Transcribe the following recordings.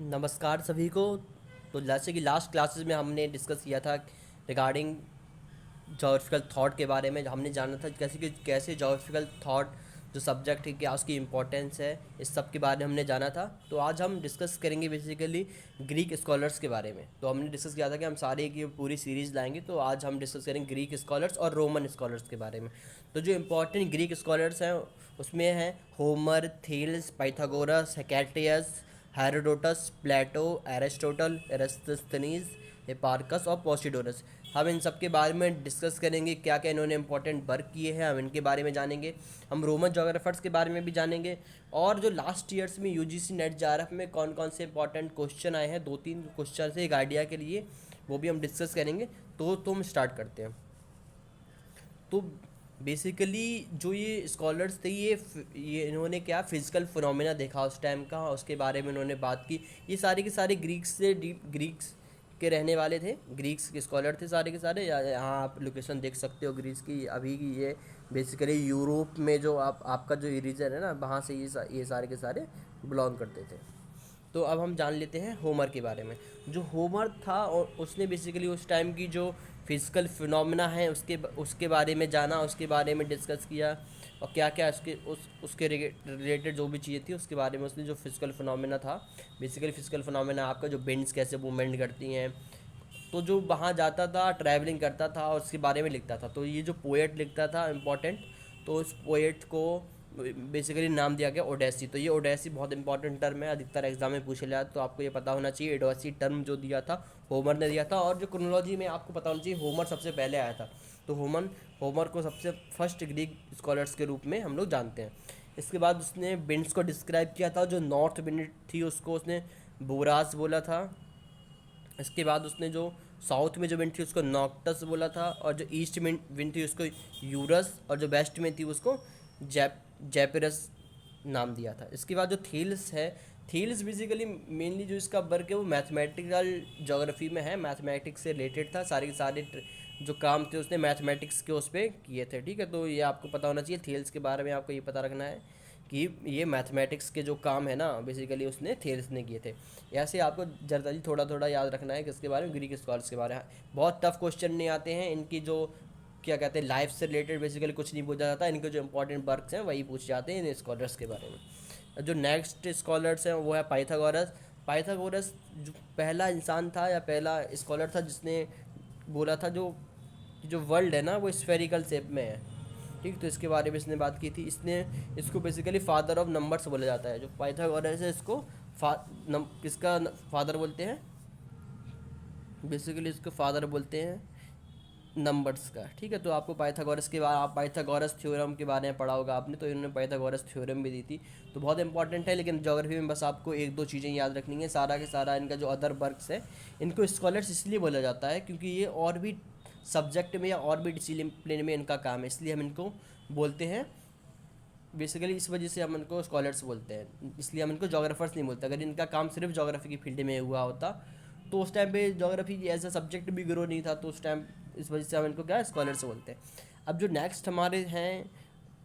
नमस्कार सभी को। तो जैसे कि लास्ट क्लासेस में हमने डिस्कस किया था रिगार्डिंग जोग्राफिकल थॉट के बारे में। हमने जाना था कैसे जोग्राफिकल थॉट जो सब्जेक्ट है क्या उसकी इम्पोर्टेंस है, इस सब के बारे में हमने जाना था। तो आज हम डिस्कस करेंगे बेसिकली ग्रीक स्कॉलर्स के बारे में। तो हमने डिस्कस किया था कि हम सारे की पूरी सीरीज़ लाएंगे, तो आज हम डिस्कस करेंगे ग्रीक स्कॉलर्स और रोमन स्कॉलर्स के बारे में। तो जो इम्पोर्टेंट ग्रीक स्कॉलर्स हैं उसमें हैं होमर, थेल्स, पाइथागोरस, हेकेटियस, हेरोडोटस, प्लेटो, एरिस्टोटल, एरिस्टोस्थनीज, हिपार्कस और पोसिडोरस। हम इन सब के बारे में डिस्कस करेंगे, क्या क्या इन्होंने इंपॉर्टेंट वर्क किए हैं, हम इनके बारे में जानेंगे। हम रोमन जोग्राफर्स के बारे में भी जानेंगे। और जो लास्ट ईयर्स में यूजीसी नेट जेआरएफ में कौन कौन से इंपॉर्टेंट क्वेश्चन आए हैं, 2-3 क्वेश्चन से एक आइडिया के लिए, वो भी हम डिस्कस करेंगे। तो तुम स्टार्ट करते हैं। तो बेसिकली जो ये स्कॉलर्स थे, ये इन्होंने क्या फिजिकल फिनोमेना देखा उस टाइम का, उसके बारे में इन्होंने बात की। ये सारे के सारे ग्रीक्स के रहने वाले थे, ग्रीक्स के स्कॉलर थे सारे के सारे। यहाँ आप लोकेशन देख सकते हो ग्रीस की अभी की। ये बेसिकली यूरोप में जो आपका जो रीजन है ना, वहाँ से ये सारे के सारे बिलोंग करते थे। तो अब हम जान लेते हैं होमर के बारे में। जो होमर था और उसने बेसिकली उस टाइम की जो फिजिकल फिनोमेना है उसके बारे में जाना, उसके बारे में डिस्कस किया। और क्या क्या उसके रिलेटेड जो भी चीज़ें थी उसके बारे में उसने जो फिजिकल फिनोमेना था। बेसिकली फिजिकल फिनोमेना आपका जो बेंड्स कैसे मूवमेंट करती हैं। तो जो वहाँ जाता था, ट्रैवलिंग करता था और उसके बारे में लिखता था। तो ये जो पोएट लिखता था इम्पोर्टेंट, तो उस पोएट को बेसिकली नाम दिया गया ओडेसी। तो ये ओडेसी बहुत इंपॉर्टेंट टर्म है, अधिकतर एग्जाम में पूछे जाए तो आपको ये पता होना चाहिए। ओडेसी टर्म जो दिया था होमर ने दिया था। और जो क्रोनोलॉजी में आपको पता होना चाहिए, होमर सबसे पहले आया था। तो होमर को सबसे फर्स्ट ग्रीक स्कॉलर्स के रूप में हम लोग जानते हैं। इसके बाद उसने विंड्स को डिस्क्राइब किया था। जो नॉर्थ विंड थी उसको उसने बोरास बोला था। इसके बाद उसने जो साउथ में जो विंड थी उसको नॉक्टस बोला था। और जो ईस्ट में विंड थी उसको यूरस, और जो वेस्ट में थी उसको जैपिरस नाम दिया था। इसके बाद जो थील्स है, थील्स बेसिकली मेनली जो इसका वर्क है वो मैथमेटिकल जोग्राफी में है, मैथमेटिक्स से रिलेटेड था। सारे के सारे जो काम थे उसने मैथमेटिक्स के उस पर किए थे। ठीक है, तो ये आपको पता होना चाहिए। थील्स के बारे में आपको ये पता रखना है कि ये मैथमेटिक्स के जो काम है ना बेसिकली उसने थेल्स ने किए थे। ऐसे आपको जरा थोड़ा थोड़ा याद रखना है किसके बारे में, ग्रीक स्कॉलर्स के बारे में। बहुत टफ क्वेश्चन नहीं आते हैं इनकी, जो क्या कहते हैं लाइफ से रिलेटेड बेसिकली कुछ नहीं पूछा जाता। इनके जो इंपॉर्टेंट वर्क्स हैं वही पूछे जाते हैं इन स्कॉलर्स के बारे में। जो नेक्स्ट स्कॉलर्स हैं वो है पाइथागोरस। पाइथागोरस जो पहला इंसान था या पहला स्कॉलर था जिसने बोला था जो जो वर्ल्ड है ना वो स्फेरिकल शेप में है। ठीक, तो इसके बारे में इसने बात की थी। इसको बेसिकली फादर ऑफ नंबर्स बोला जाता है। जो पाइथागोरस है इसको किसका फादर बोलते हैं, बेसिकली इसको फादर बोलते हैं नंबर्स का। ठीक है, तो आपको पाइथागोरस के बाद आप पाइथागोरस थ्योरम के बारे में पढ़ा होगा आपने, तो इन्होंने पाइथागोरस थ्योरम भी दी थी। तो बहुत इंपॉर्टेंट है, लेकिन ज्योग्राफी में बस आपको एक दो चीज़ें याद रखनी है। सारा के सारा इनका जो अदर वर्क्स है इनको स्कॉलर्स इसलिए बोला जाता है क्योंकि ये और भी सब्जेक्ट में या और भी डिसिप्लिन में इनका काम है, इसलिए हम इनको बोलते हैं। बेसिकली इस वजह से हम इनको स्कॉलर्स बोलते हैं, इसलिए हम इनको जोग्राफर्स नहीं बोलते। अगर इनका काम सिर्फ जोग्राफी की फील्ड में हुआ होता तो उस टाइम पे जोग्राफी एज अ सब्जेक्ट भी ग्रो नहीं था, तो उस टाइम इस वजह से हम इनको क्या स्कॉलर्स बोलते हैं। अब जो नेक्स्ट हमारे हैं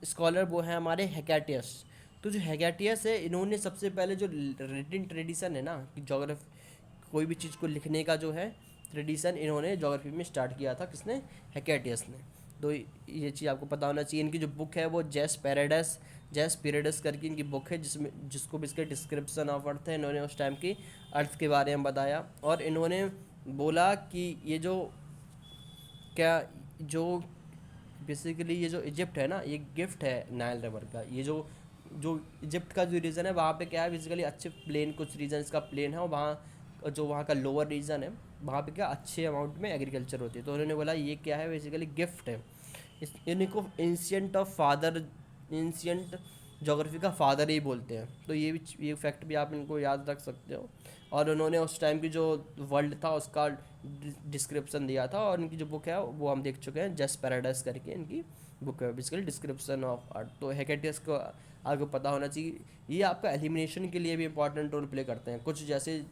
स्कॉलर वो हैं हमारे हेकेटियस। तो जो हेकेटियस है इन्होंने सबसे पहले जो रिटिन ट्रेडिशन है ना कि जोग्राफी कोई भी चीज़ को लिखने का जो है ट्रेडिशन, इन्होंने जोग्राफी में स्टार्ट किया था। किसने? हेकेटियस ने। तो ये चीज़ आपको पता होना चाहिए। इनकी जो बुक है वो जेस पेरेडस करके इनकी बुक है, जिसको भी इसके डिस्क्रिप्शन ऑफ अर्थ है। इन्होंने उस टाइम की अर्थ के बारे में बताया। और इन्होंने बोला कि ये जो क्या जो बेसिकली ये जो इजिप्ट है ना ये गिफ्ट है नाइल रिवर का। ये जो जो इजिप्ट का जो रीजन है वहाँ पे क्या है बेसिकली अच्छे प्लेन, कुछ रीजन इसका प्लेन है और वहाँ जो वहाँ का लोअर रीजन है वहाँ पे क्या अच्छे अमाउंट में एग्रीकल्चर होती है। तो उन्होंने बोला ये क्या है बेसिकली गिफ्ट है। इनको एंशियंट जोग्राफी का फादर ही बोलते हैं। तो ये फैक्ट भी आप इनको याद रख सकते हो। और उन्होंने उस टाइम की जो वर्ल्ड था उसका डिस्क्रिप्शन दिया था। और इनकी जो बुक है वो हम देख चुके हैं, जस्ट पैराडाइज करके इनकी बुक है, बेसिकली डिस्क्रिप्शन ऑफ आर्ट। तो हेकेटियस को आपको पता होना चाहिए। ये आपका एलिमिनेशन के लिए भी इंपॉर्टेंट रोल प्ले करते हैं। कुछ जैसे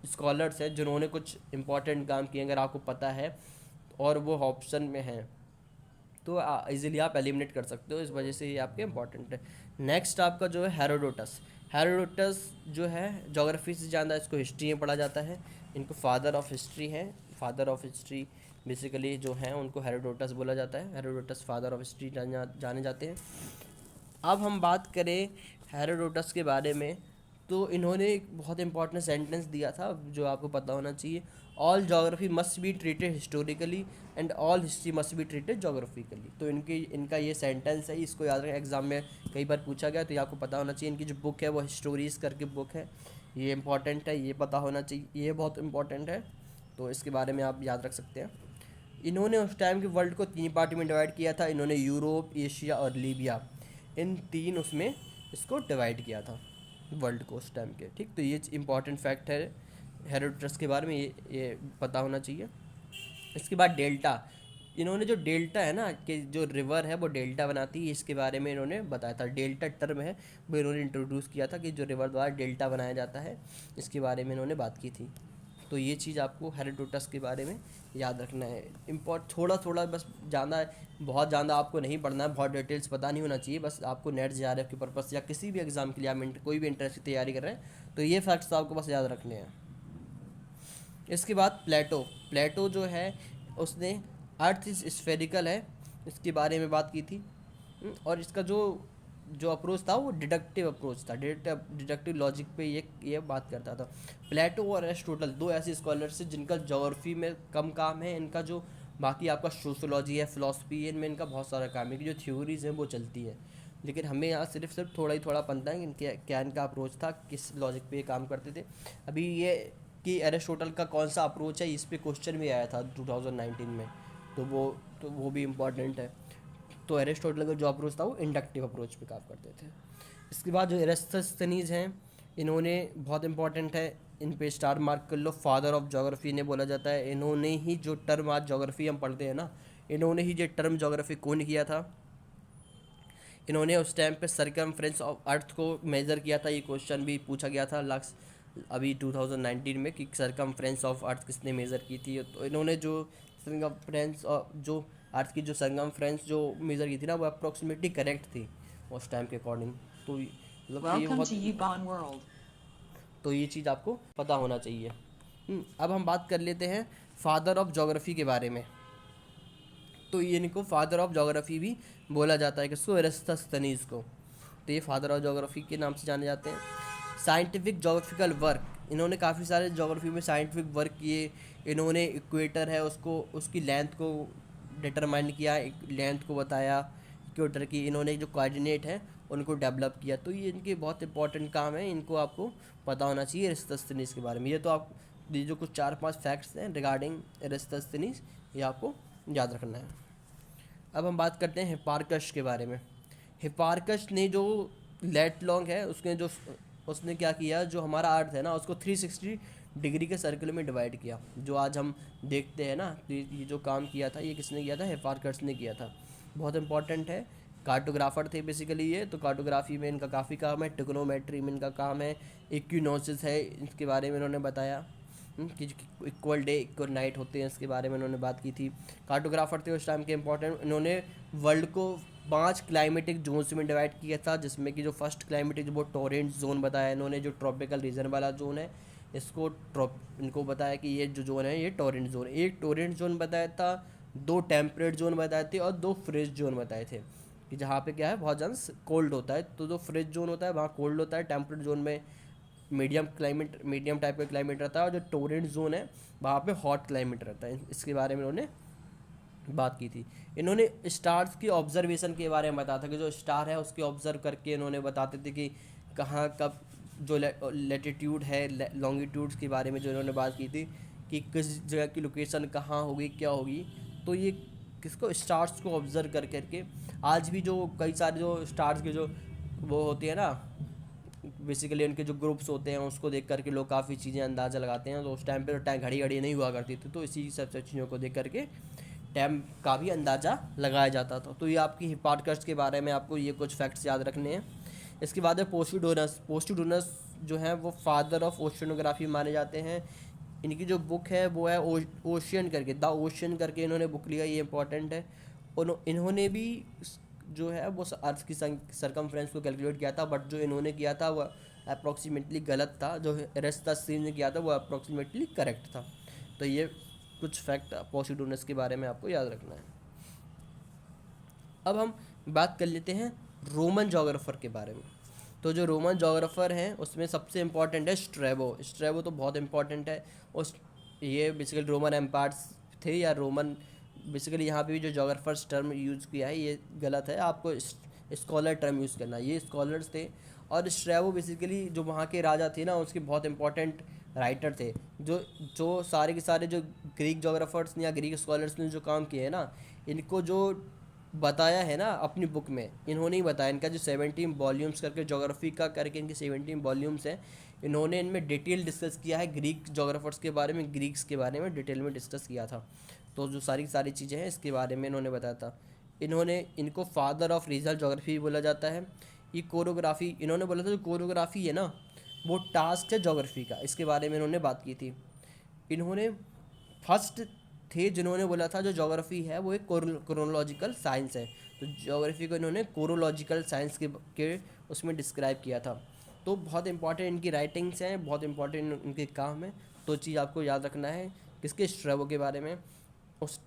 स्कॉलर्स हैं जिन्होंने कुछ इंपॉर्टेंट काम किए, अगर आपको पता है और वो ऑप्शन में हैं तो इजीली आप एलिमिनेट कर सकते हो। इस वजह से ये आपके इंपॉर्टेंट है। नेक्स्ट आपका जो है हेरोडोटस। हेरोडोटस जो है जोग्राफी से ज़्यादा इसको हिस्ट्री में पढ़ा जाता है, इनको फादर ऑफ हिस्ट्री हैं। फादर ऑफ हिस्ट्री बेसिकली जो हैं उनको हेरोडोटस बोला जाता है। हेरोडोटस फादर ऑफ हिस्ट्री जाने जाते हैं। अब हम बात करें हेरोडोटस के बारे में, तो इन्होंने एक बहुत इंपॉर्टेंट सेंटेंस दिया था जो आपको पता होना चाहिए। All geography must be treated historically and all history must be treated geographically. तो इनका ये सेंटेंस है, इसको याद रखें, एग्जाम में कई बार पूछा गया, तो ये आपको पता होना चाहिए। इनकी जो बुक है वो हिस्टोरीज करके बुक है, ये इंपॉर्टेंट है, ये पता होना चाहिए, ये बहुत इंपॉर्टेंट है, तो इसके बारे में आप याद रख सकते हैं। इन्होंने उस टाइम के वर्ल्ड को 3 पार्ट में डिवाइड किया था। इन्होंने यूरोप, एशिया और लीबिया, इन 3 उसमें इसको डिवाइड किया था वर्ल्ड को उस टाइम के। ठीक, तो ये इंपॉर्टेंट फैक्ट है हेरोडोटस के बारे में, ये पता होना चाहिए। इसके बाद डेल्टा, इन्होंने जो डेल्टा है ना कि जो रिवर है वो डेल्टा बनाती है, इसके बारे में इन्होंने बताया था। डेल्टा टर्म है वो इन्होंने इंट्रोड्यूस किया था कि जो रिवर द्वारा डेल्टा बनाया जाता है, इसके बारे में इन्होंने बात की थी। तो ये चीज़ आपको हेरोडोटस के बारे में याद रखना है। थोड़ा थोड़ा बस, ज़्यादा बहुत ज़्यादा आपको नहीं पढ़ना है, बहुत डिटेल्स पता नहीं होना चाहिए, बस आपको नेट जेआरएफ के पर्पस या किसी भी एग्ज़ाम के लिए आप कोई भी इंटरेस्ट की तैयारी कर रहे हैं तो ये फैक्ट्स तो आपको बस याद रखने हैं। इसके बाद प्लेटो जो है उसने अर्थ इज स्फेरिकल है, इसके बारे में बात की थी। और इसका जो जो अप्रोच था वो डिडक्टिव अप्रोच था, डिडक्टिव लॉजिक पे ये बात करता था। प्लेटो और एरिस्टोटल 2 ऐसे स्कॉलर्स हैं जिनका ज्योग्राफी में कम काम है, इनका जो बाकी आपका सोशोलॉजी है, फिलॉसफी है, इनमें इनका बहुत सारा काम है कि जो थ्योरीज हैं वो चलती है। लेकिन हमें यहाँ सिर्फ थोड़ा ही थोड़ा पता है कि इनके क्या इनका अप्रोच था, किस लॉजिक पे ये काम करते थे। अभी ये कि एरिस्टोटल का कौन सा अप्रोच है, इस पे क्वेश्चन भी आया था 2019 में, तो वो भी इम्पॉर्टेंट है। तो एरिस्टोटल का जो अप्रोच था वो इंडक्टिव अप्रोच पे काम करते थे। इसके बाद जो एरिस्टोस्थनीज हैं, इन्होंने बहुत इंपॉर्टेंट है, इन पे स्टार मार्क कर लो। फादर ऑफ ज्योग्राफी इन्हें बोला जाता है। इन्होंने ही जो टर्म आज ज्योग्राफी हम पढ़ते हैं ना, इन्होंने ही जो टर्म ज्योग्राफी कौन किया था। इन्होंने उस टाइम पे सर्कमफ्रेंस ऑफ अर्थ को मेज़र किया था, ये क्वेश्चन भी पूछा गया था अभी 2019 में कि सर्कमफ्रेंस ऑफ अर्थ किसने मेज़र की थी। तो इन्होंने जो सर्कमफ्रेंस जो अर्थ की जो सर्कमफ्रेंस जो मेज़र की थी ना, वो अप्रोक्सीमेटली करेक्ट थी उस टाइम के अकॉर्डिंग। तो मतलब कि ये बहुत, तो ये चीज़ आपको पता होना चाहिए। अब हम बात कर लेते हैं फादर ऑफ ज्योग्राफी के बारे में। तो इनको फादर ऑफ ज्योग्राफी भी बोला जाता है, किसको, एरिस्टोस्थनीज को। तो ये फादर ऑफ ज्योग्राफी के नाम से जाने जाते हैं। साइंटिफिक ज्योग्राफिकल वर्क, इन्होंने काफ़ी सारे ज्योग्राफी में साइंटिफिक वर्क किए। इन्होंने इक्वेटर है उसको, उसकी लेंथ को डिटरमाइन किया, लेंथ को बताया इक्वेटर की। इन्होंने जो कोऑर्डिनेट है उनको डेवलप किया। तो ये इनके बहुत इंपॉर्टेंट काम है, इनको आपको पता होना चाहिए एरिस्टोस्थनीज के बारे में। ये तो आप, ये जो कुछ 4-5 फैक्ट्स हैं रिगार्डिंग एरिस्टोस्थनीज, ये आपको याद रखना है। अब हम बात करते हैं हिपार्कस के बारे में। हिपार्कस ने जो लेट लॉन्ग है उसने क्या किया, जो हमारा अर्थ है ना उसको 360 डिग्री के सर्कल में डिवाइड किया। जो आज हम देखते हैं ना, तो ये जो काम किया था ये किसने किया था, हिपार्कस ने किया था। बहुत इंपॉर्टेंट है, कार्टोग्राफर थे बेसिकली ये। तो कार्टोग्राफी में इनका काफ़ी काम है, ट्रिग्नोमेट्री में इनका काम है, इक्विनोसिस है, इसके बारे में इन्होंने बताया कि इक्वल डे इक्वल नाइट होते हैं, इसके बारे में उन्होंने बात की थी। कार्टोग्राफर थे उस टाइम के इंपॉर्टेंट। इन्होंने वर्ल्ड को 5 क्लाइमेटिक जोन्स में डिवाइड किया था, जिसमें कि जो फर्स्ट क्लाइमेटिक वो टोरेंट जोन बताया इन्होंने, जो ट्रॉपिकल रीजन वाला जोन है इसको इनको बताया कि ये जो जोन है ये टोरेंट जोन। एक टोरेंट जोन बताया था, 2 टेम्परेट जोन बताए थे और 2 फ्रिज जोन बताए थे कि जहाँ पे क्या है बहुत ज़्यादा कोल्ड होता है। तो जो फ्रिज जोन होता है वहाँ कोल्ड होता है, टेम्परेट जोन में मीडियम टाइप का क्लाइमेट रहता है, और जो टोरेंट जोन है वहाँ पे हॉट क्लाइमेट रहता है। इसके बारे में उन्होंने बात की थी। इन्होंने स्टार्स की ऑब्जर्वेशन के बारे में बताया था कि जो स्टार है उसके ऑब्जर्व करके इन्होंने बताते थे कि कहाँ कब जो लेटीट्यूड है, लॉन्गिट्यूड्स के बारे में जो इन्होंने बात की थी कि किस जगह की लोकेशन कहाँ होगी, क्या होगी। तो ये किसको, स्टार्स को ऑब्जर्व कर करके आज भी जो कई सारे जो स्टार्स के जो वो होती है ना, बेसिकली उनके जो ग्रुप्स होते हैं उसको देख करके लोग काफ़ी चीज़ें अंदाज़ा लगाते हैं। तो उस टाइम पे तो टाइम घड़ी नहीं हुआ करती थी, तो इसी सब चीज़ों को देख करके टाइम का भी अंदाज़ा लगाया जाता था। तो ये आपकी हिपार्कस के बारे में आपको ये कुछ फैक्ट्स याद रखने हैं। इसके बाद है पोस्टोडोनस जो हैं वो फादर ऑफ ओशनोग्राफी माने जाते हैं। इनकी जो बुक है वो है ओशियन करके, द ओशियन करके इन्होंने बुक लिया, ये इंपॉर्टेंट है। इन्होंने भी जो है वो अर्थ की सरकमफ्रेंस को कैलकुलेट किया था, बट जो इन्होंने किया था वो अप्रॉक्सीमेटली गलत था, जो एरिस्टोथेनीज ने किया था वो अप्रॉक्सीमेटली करेक्ट था। तो ये कुछ फैक्ट पोसिडोनस के बारे में आपको याद रखना है। अब हम बात कर लेते हैं रोमन जोग्राफर के बारे में। तो जो रोमन जोग्राफर हैं उसमें सबसे इम्पॉर्टेंट है स्ट्रैबो। स्ट्रैबो तो बहुत इम्पॉर्टेंट है। उस ये बेसिकली रोमन एम्पायर्स थे या रोमन, बेसिकली यहाँ पे भी जो जोग्राफर्स टर्म यूज़ किया है ये गलत है, आपको स्कॉलर टर्म यूज़ करना है। ये स्कॉलर्स थे। और स्ट्रैबो बेसिकली जो वहाँ के राजा थे ना, उसके बहुत इंपॉर्टेंट राइटर थे। जो जो सारे के सारे जो ग्रीक जोग्राफर्स ने या ग्रीक स्कॉलर्स ने जो काम किए हैं ना, इनको जो बताया है ना अपनी बुक में, इन्होंने ही बताया। इनका जो 17 वॉल्यूम्स करके जोग्राफी का करके इनके 17 वॉल्यूम्स हैं, इन्होंने इनमें डिटेल डिस्कस किया है ग्रीक जोग्राफर्स के बारे में, ग्रीक्स के बारे में डिटेल में डिस्कस किया था। तो जो सारी सारी चीज़ें हैं इसके बारे में इन्होंने बताया था। इन्होंने इनको फादर ऑफ रीजनल जोग्राफी बोला जाता है। ये कोरियोग्राफी इन्होंने बोला था, जो कोरियोग्राफी है ना वो टास्क है जोग्राफी का, इसके बारे में इन्होंने बात की थी। इन्होंने फर्स्ट थे जिन्होंने बोला था जो ज्योग्राफी है वो एक क्रोनोलॉजिकल साइंस है। तो ज्योग्राफी को इन्होंने कोरोलॉजिकल साइंस के उसमें डिस्क्राइब किया था। तो बहुत इंपॉर्टेंट इनकी राइटिंग्स हैं, बहुत इंपॉर्टेंट इनके काम है। तो चीज़ आपको याद रखना है किसके, स्ट्रैबो के बारे में। उस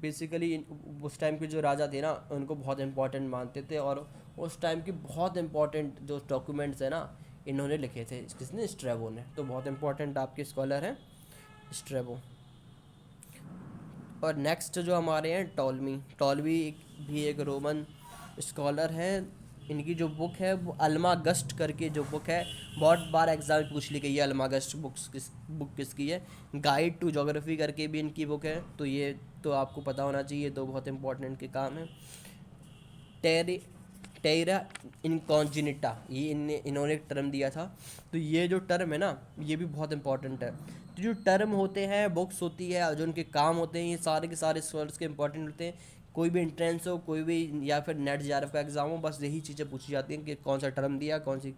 बेसिकली उस टाइम के जो राजा थे ना उनको बहुत इंपॉर्टेंट मानते थे, और उस टाइम की बहुत इंपॉर्टेंट जो डॉक्यूमेंट्स हैं ना इन्होंने लिखे थे, किसने, स्ट्रैबो ने। तो बहुत इंपॉर्टेंट आपके स्कॉलर हैं स्ट्रैबो। और नेक्स्ट जो हमारे हैं टॉलमी। टॉलमी भी एक रोमन स्कॉलर है। इनकी जो बुक है वो अल्मागस्ट करके जो बुक है, बहुत बार एग्जाम में पूछ ली गई है अल्मागस्ट बुक किसकी है। गाइड टू ज्योग्राफी करके भी इनकी बुक है। तो ये तो आपको पता होना चाहिए, तो बहुत इंपॉर्टेंट के काम है। टेरे टेरा इनकॉन्जिनिटा, ये इन्होंने एक टर्म दिया था। तो ये जो टर्म है ना ये भी बहुत इंपॉर्टेंट है। तो जो टर्म होते हैं, बुक्स होती है, जो उनके काम होते हैं, ये सारे के सारे स्कॉलर्स के इंपॉर्टेंट होते हैं। कोई भी एंट्रेंस हो, कोई भी या फिर नेट जेआरएफ का एग्जाम हो, बस यही चीज़ें पूछी जाती हैं कि कौन सा टर्म दिया, कौन सी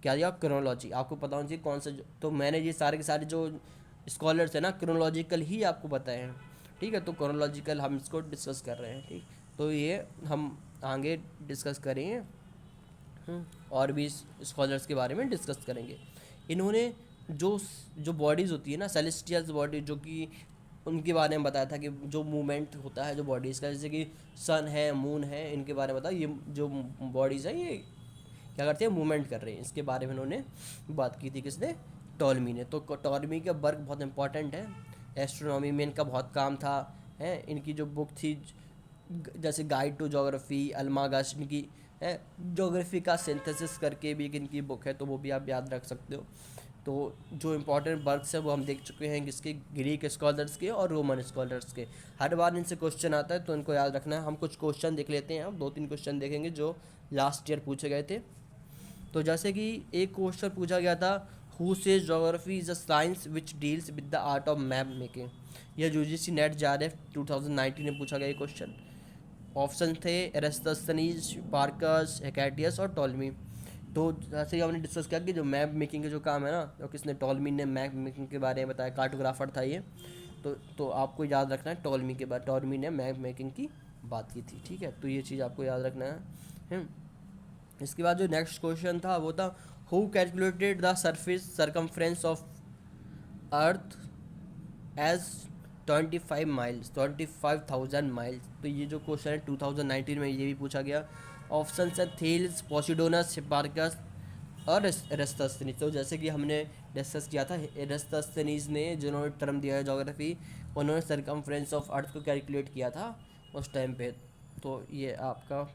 क्या दिया, क्रोनोलॉजी आपको पता होना चाहिए कौन सा तो मैंने ये सारे के सारे जो स्कॉलर्स हैं ना क्रोनोलॉजिकल ही आपको बताए हैं। ठीक है, तो क्रोनोलॉजिकल हम इसको डिस्कस कर रहे हैं। ठीक, तो ये हम आगे डिस्कस करेंगे। और भी स्कॉलर्स के बारे में डिस्कस करेंगे। इन्होंने जो जो बॉडीज़ होती है ना, सेलेस्टियल बॉडी, जो कि उनके बारे में बताया था कि जो मूवमेंट होता है जो बॉडीज़ का, जैसे कि सन है, मून है, इनके बारे में बताया। ये जो बॉडीज़ हैं ये क्या करते हैं, मूवमेंट कर रहे हैं, इसके बारे में उन्होंने बात की थी। किसने, टॉलमी ने। तो टॉलमी का वर्क बहुत इंपॉर्टेंट है। एस्ट्रोनॉमी में इनका बहुत काम था। है इनकी जो बुक थी जैसे गाइड टू ज्योग्राफी, अल्मागस्ट, इनकी है ज्योग्राफी का सिंथेसिस करके भी एक इनकी बुक है, तो वो भी आप याद रख सकते हो। तो जो इम्पोर्टेंट वर्क्स है वो हम देख चुके हैं किसके, ग्रीक स्कॉलर्स के और रोमन स्कॉलर्स के। हर बार इनसे क्वेश्चन आता है तो इनको याद रखना है। हम कुछ क्वेश्चन देख लेते हैं, हम 2-3 क्वेश्चन देखेंगे जो लास्ट ईयर पूछे गए थे। तो जैसे कि एक क्वेश्चन पूछा गया था, who says geography is a science which deals with the art of map making. यह यूजीसी नेट जेआरएफ 2019 में पूछा गया ये क्वेश्चन। ऑप्शन थे एरिस्टोस्थनीज, पार्कस, हेकेटियस और टॉलमी। तो जैसे ही हमने डिस्कस किया कि जो मैप मेकिंग के जो काम है ना, तो किसने, टॉलमी ने मैप मेकिंग के बारे में बताया, कार्टोग्राफर था ये। तो आपको याद रखना है टॉलमी के बाद, टॉलमी ने मैप मेकिंग की बात की थी। ठीक है, तो ये चीज़ आपको याद रखना है। इसके बाद जो नेक्स्ट क्वेश्चन था वो था, who calculated the surface circumference of earth as 25 miles, 25,000 miles. तो ये जो क्वेश्चन है 2019 में ये भी पूछा गया। ऑप्शन है थेल्स, पोसिडोनस, हिप्पार्कस और एरिस्टोस्थनीज। तो जैसे कि हमने डिस्कस किया था, एरिस्टोस्थनीज ने जिन्होंने टर्म दिया है ज्योग्राफी, उन्होंने सरकमफ्रेंस ऑफ अर्थ को कैलकुलेट किया था उस टाइम पे। तो ये आपका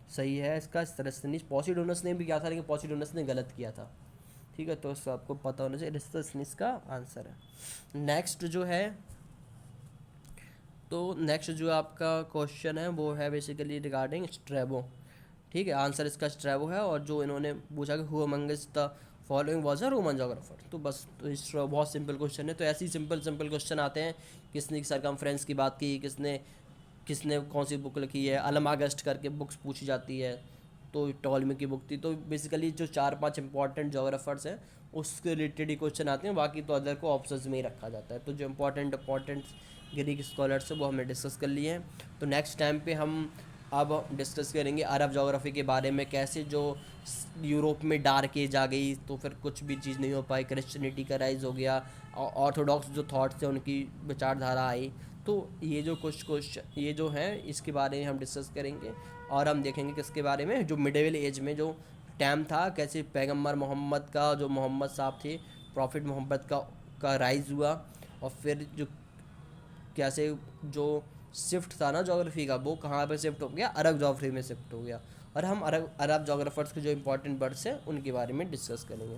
सही है इसका, एरिस्टोस्थनीज। पोसिडोनस ने भी किया था लेकिन पोसिडोनस ने गलत किया था। ठीक है, तो इसको आपको पता होना चाहिए, एरिस्टोस्थनीज का आंसर है। नेक्स्ट जो है, तो नेक्स्ट जो आपका क्वेश्चन है वो है बेसिकली रिगार्डिंग स्ट्रैबो। ठीक है, आंसर इसका स्ट्रैबो है। और जो इन्होंने पूछा कि who amongst the following was a Roman geographer. तो बस तो इस बहुत सिंपल क्वेश्चन है। तो ऐसे ही सिंपल सिंपल क्वेश्चन आते हैं, किसने सरकमफ्रेंस की बात की, किसने किसने कौन सी बुक लिखी है, अल्मागस्ट करके बुक्स पूछी जाती है। तो टॉलमी की बुक थी। तो बेसिकली जो 4-5 इंपॉर्टेंट जोग्राफर्स हैं उसके रिलेटेड ही क्वेश्चन आते हैं, बाकी तो अदर को ऑप्शंस में ही रखा जाता है। तो जो इंपॉर्टेंट ग्रीक स्कॉलर्स है वो हमने डिस्कस कर लिए हैं। तो नेक्स्ट टाइम पे हम अब हम डिस्कस करेंगे अरब जोग्राफ़ी के बारे में, कैसे जो यूरोप में डार्क एज आ गई तो फिर कुछ भी चीज़ नहीं हो पाई, क्रिश्चियनिटी का राइज हो गया, ऑर्थोडॉक्स जो थॉट्स थे उनकी विचारधारा आई। तो ये जो कुछ ये जो हैं इसके बारे में हम डिस्कस करेंगे। और हम देखेंगे किसके बारे में, जो मिडेवल एज में जो टाइम था, कैसे पैगंबर मोहम्मद का, जो मोहम्मद साहब थे, प्रॉफिट मोहम्मद का राइज़ हुआ। और फिर जो कैसे जो शिफ्ट था ना जोग्राफ़ी का, वो कहाँ पे शिफ्ट हो गया, अरब जोग्राफ़ी में शिफ्ट हो गया। और हम अरब जोग्राफर्स के जो इंपॉर्टेंट वर्ड्स हैं उनके बारे में डिस्कस करेंगे।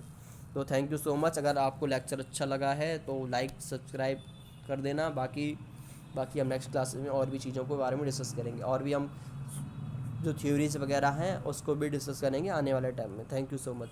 तो थैंक यू सो मच। अगर आपको लेक्चर अच्छा लगा है तो लाइक सब्सक्राइब कर देना। बाकी हम नेक्स्ट क्लास में और भी चीज़ों के बारे में डिस्कस करेंगे, और भी हम जो थ्योरीज वगैरह हैं उसको भी डिस्कस करेंगे आने वाले टाइम में। Thank you so much.